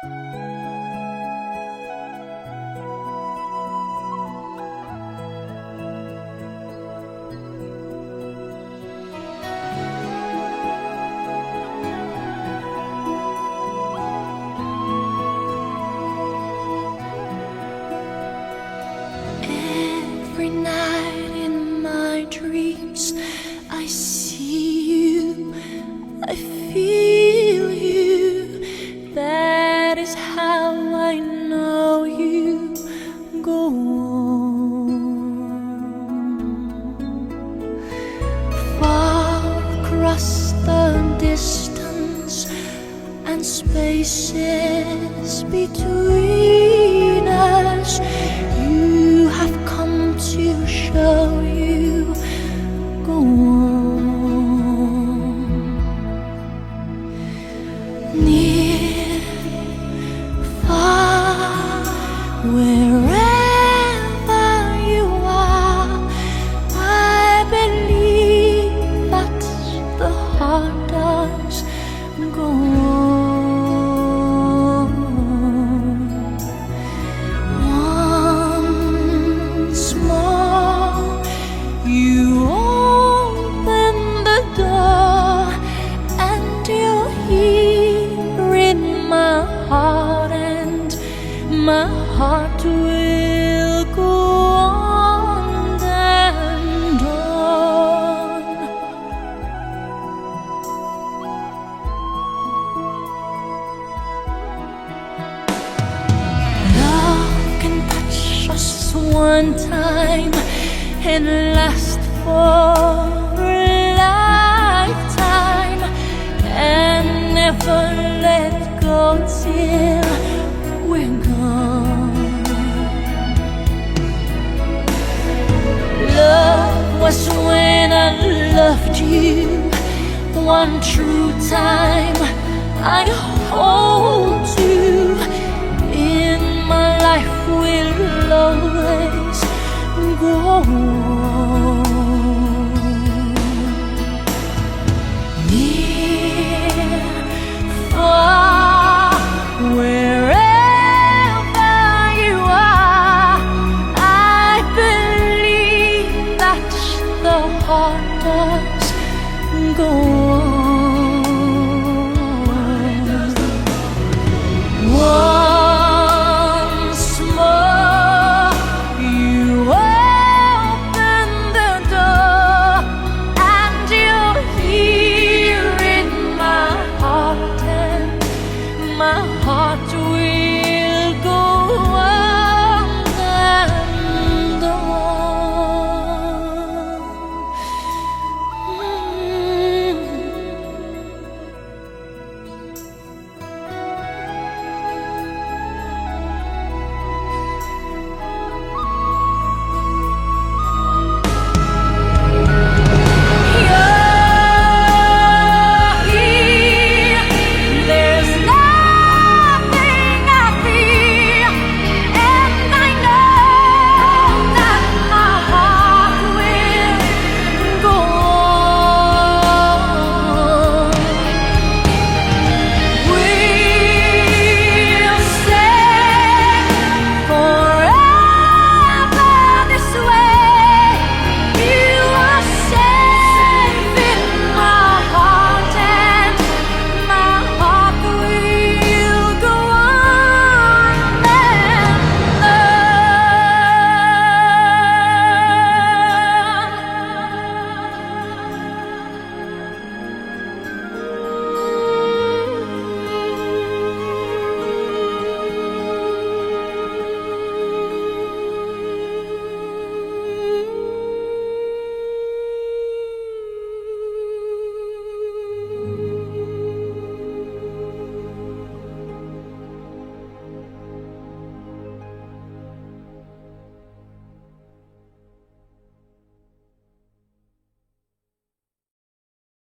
Every night in my dreams I see you, I feel you. That is how I know you. Go on. Far across the distance and spaces between us, you have come to show you. Go on. Near, far, wherever you are, I believe that the heart does. Go on. Once more, you open the door, and you're here in my heart, and my heart will go on and on. Love can touch us one time and last for a lifetime, and never let go till we're gone. Love was when I loved you one true time. I hold you in my life, will always go on. Near, far, wherever you are, I believe that the heart does go on. Once more, you open the door, and you're here in my heart, and my heart will